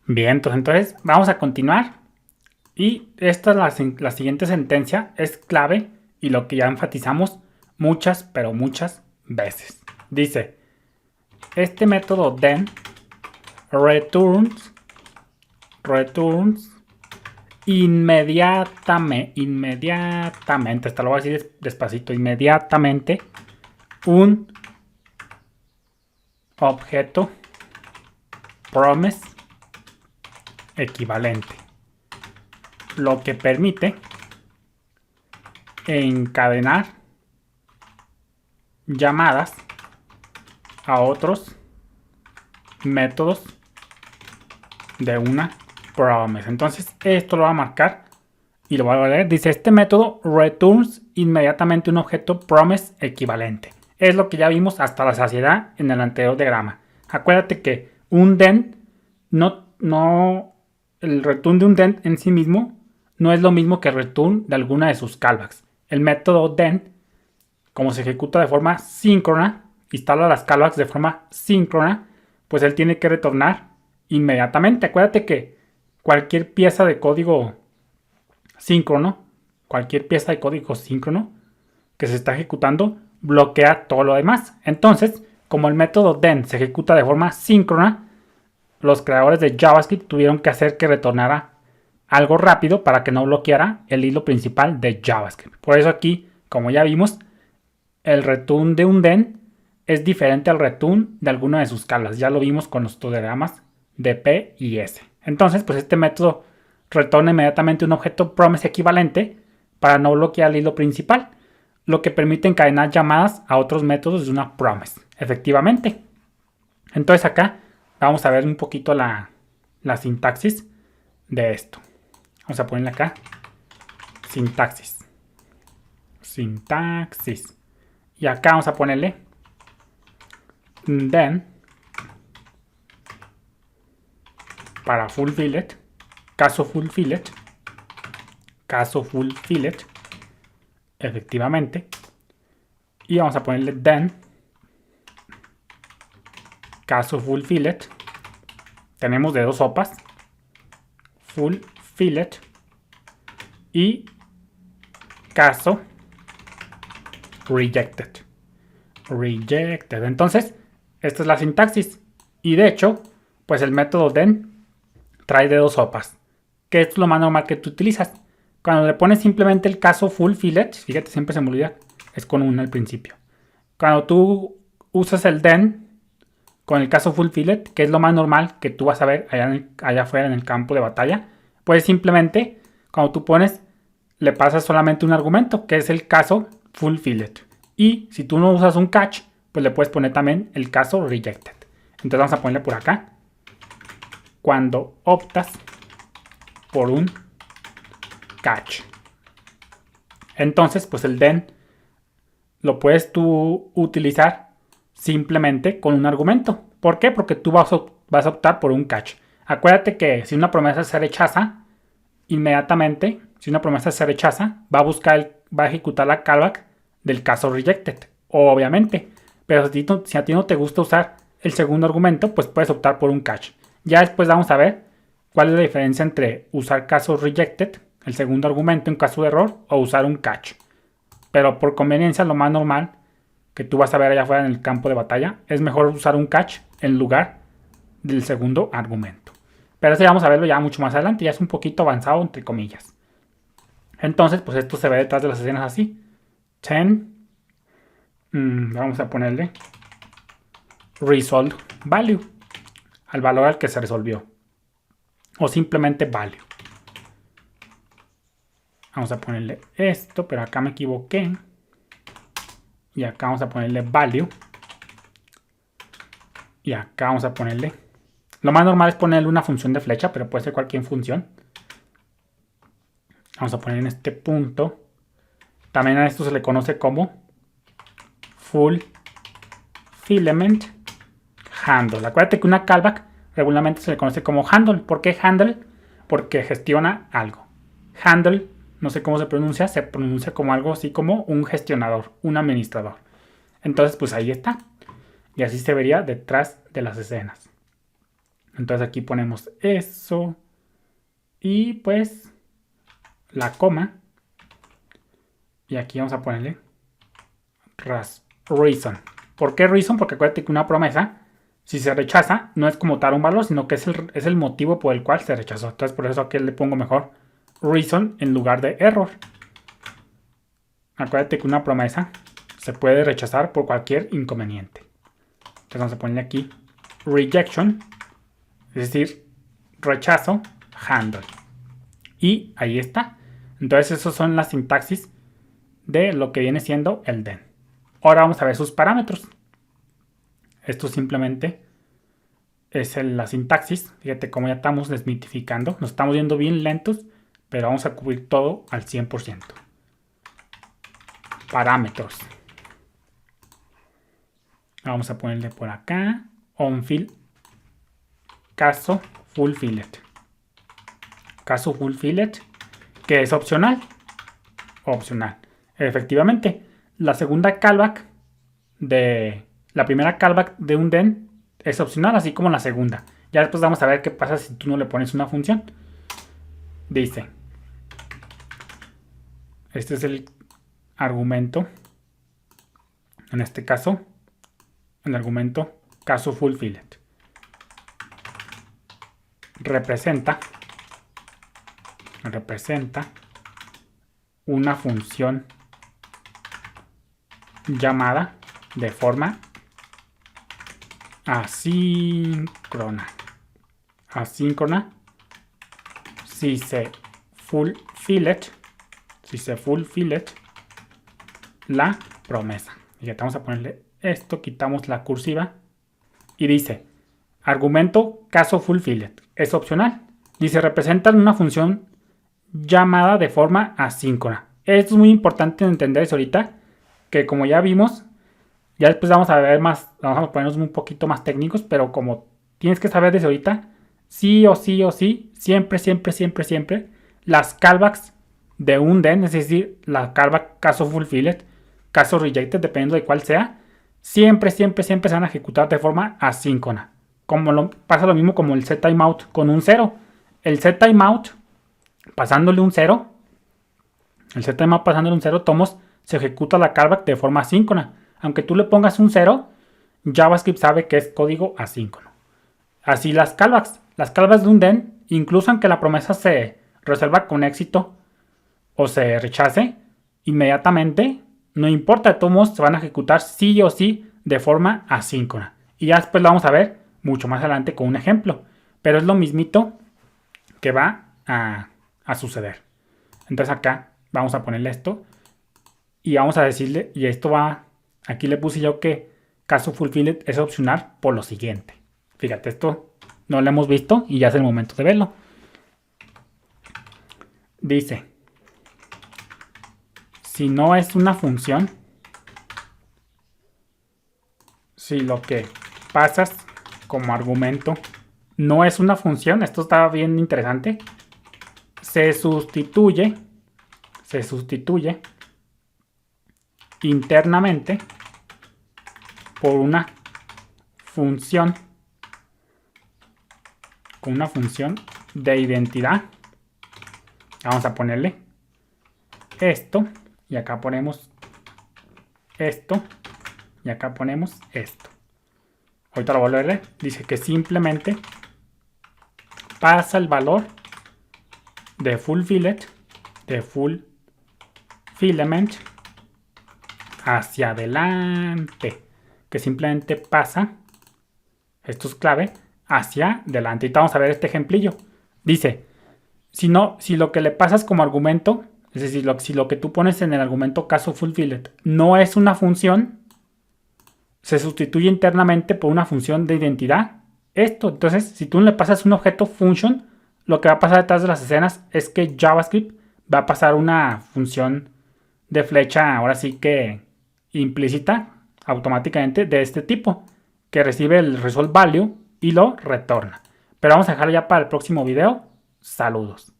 Bien, entonces vamos a continuar. Y esta es la siguiente sentencia, es clave y lo que ya enfatizamos muchas, pero muchas veces. Dice, este método then returns inmediatamente, hasta lo voy a decir despacito, inmediatamente un objeto promise equivalente, lo que permite encadenar llamadas a otros métodos de una promise. Entonces esto lo va a marcar y lo voy a leer. Dice, este método returns inmediatamente un objeto promise equivalente. Es lo que ya vimos hasta la saciedad en el anterior diagrama. Acuérdate que un then el return de un then en sí mismo no es lo mismo que el return de alguna de sus callbacks. El método then, como se ejecuta de forma síncrona, instala las callbacks de forma síncrona, pues él tiene que retornar inmediatamente. Acuérdate que cualquier pieza de código síncrono que se está ejecutando bloquea todo lo demás. Entonces, como el método then se ejecuta de forma síncrona, los creadores de JavaScript tuvieron que hacer que retornara algo rápido para que no bloqueara el hilo principal de JavaScript. Por eso aquí, como ya vimos, el return de un then es diferente al return de alguna de sus calas. Ya lo vimos con los diagramas de P y S. Entonces, pues este método retorna inmediatamente un objeto promise equivalente para no bloquear el hilo principal, lo que permite encadenar llamadas a otros métodos de una promise, efectivamente. Entonces acá vamos a ver un poquito la sintaxis de esto. Vamos a ponerle acá sintaxis. Y acá vamos a ponerle then para fulfill it, caso fulfill it, efectivamente. Y vamos a ponerle then caso fulfill it. Tenemos de dos sopas, fulfill it y caso rejected. Entonces, esta es la sintaxis. Y de hecho, pues el método then trae de dos sopas, que es lo más normal que tú utilizas. Cuando le pones simplemente el caso fulfill it, fíjate, siempre se me olvida, es con una al principio. Cuando tú usas el then con el caso fulfill it, que es lo más normal que tú vas a ver allá afuera en el campo de batalla, pues simplemente cuando tú pones, le pasas solamente un argumento, que es el caso fulfill it. Y si tú no usas un catch, pues le puedes poner también el caso rejected. Entonces vamos a ponerle por acá, cuando optas por un catch. Entonces, pues el then lo puedes tú utilizar simplemente con un argumento. ¿Por qué? Porque tú vas a optar por un catch. Acuérdate que si una promesa se rechaza, inmediatamente, va a ejecutar la callback del caso rejected, obviamente. Pero si a ti no te gusta usar el segundo argumento, pues puedes optar por un catch. Ya después vamos a ver cuál es la diferencia entre usar caso rejected, el segundo argumento en caso de error, o usar un catch. Pero por conveniencia, lo más normal que tú vas a ver allá afuera en el campo de batalla es mejor usar un catch en lugar del segundo argumento. Pero eso ya vamos a verlo ya mucho más adelante, ya es un poquito avanzado entre comillas. Entonces, pues esto se ve detrás de las escenas así. 10. Vamos a ponerle resolve value, al valor al que se resolvió. O simplemente value. Vamos a ponerle esto, pero acá me equivoqué. Y acá vamos a ponerle value. Y acá vamos a ponerle... Lo más normal es ponerle una función de flecha, pero puede ser cualquier función. Vamos a poner en este punto. También a esto se le conoce como fulfillment handle. Acuérdate que una callback regularmente se le conoce como handle. ¿Por qué handle? Porque gestiona algo. Handle, no sé cómo se pronuncia como algo así como un gestionador, un administrador. Entonces, pues ahí está. Y así se vería detrás de las escenas. Entonces aquí ponemos eso. Y pues la coma. Y aquí vamos a ponerle reason. ¿Por qué reason? Porque acuérdate que una promesa, si se rechaza, no es como tal un valor, sino que es el motivo por el cual se rechazó. Entonces por eso aquí le pongo mejor reason en lugar de error. Acuérdate que una promesa se puede rechazar por cualquier inconveniente. Entonces vamos a ponerle aquí rejection, es decir, rechazo, handle. Y ahí está. Entonces esas son las sintaxis de lo que viene siendo el then. Ahora vamos a ver sus parámetros. Esto simplemente es la sintaxis. Fíjate cómo ya estamos desmitificando. Nos estamos yendo bien lentos, pero vamos a cubrir todo al 100%. Parámetros. Vamos a ponerle por acá onFill caso fulfilled. Caso fulfilled, que es opcional. Opcional. Efectivamente, la segunda callback la primera callback de un then es opcional, así como la segunda. Ya después vamos a ver qué pasa si tú no le pones una función. Dice, este es el argumento, en este caso, el argumento caso fulfilled. Representa una función llamada de forma asíncrona. Asíncrona si se fulfilled la promesa. Y ya vamos a ponerle esto, quitamos la cursiva y dice argumento caso fulfilled. Es opcional. Dice representan una función llamada de forma asíncrona. Esto es muy importante entender eso ahorita, que como ya vimos, ya después vamos a ver más, vamos a ponernos un poquito más técnicos, pero como tienes que saber desde ahorita, sí o sí, siempre, las callbacks de un then, es decir, la callback caso fulfilled, caso rejected, dependiendo de cuál sea, siempre se van a ejecutar de forma asíncrona. Pasa lo mismo como el setTimeout con un 0. El setTimeout pasándole un 0, tomos, se ejecuta la callback de forma asíncrona. Aunque tú le pongas un 0, JavaScript sabe que es código asíncrono. Así las callbacks de un then, incluso aunque la promesa se resuelva con éxito o se rechace, inmediatamente, no importa, de todos modos se van a ejecutar sí o sí de forma asíncrona. Y ya después lo vamos a ver mucho más adelante con un ejemplo. Pero es lo mismito que va a suceder. Entonces acá vamos a ponerle esto y vamos a decirle, y esto va, aquí le puse yo que caso fulfilled es opcional por lo siguiente. Fíjate, esto no lo hemos visto y ya es el momento de verlo. Dice, si no es una función, si lo que pasas como argumento no es una función, esto está bien interesante, se sustituye internamente por una función de identidad. Vamos a ponerle esto y acá ponemos esto y acá ponemos esto. Ahorita lo vuelvo a leer. Dice que simplemente pasa el valor de fulfillment hacia adelante, que simplemente pasa, esto es clave, hacia adelante. Y vamos a ver este ejemplillo. Dice, si lo que le pasas como argumento, es decir, si lo que tú pones en el argumento caso fulfilled no es una función, se sustituye internamente por una función de identidad. Entonces, si tú le pasas un objeto function, lo que va a pasar detrás de las escenas es que JavaScript va a pasar una función de flecha, ahora sí que implícita, automáticamente de este tipo, que recibe el result value y lo retorna. Pero vamos a dejarlo ya para el próximo video. Saludos.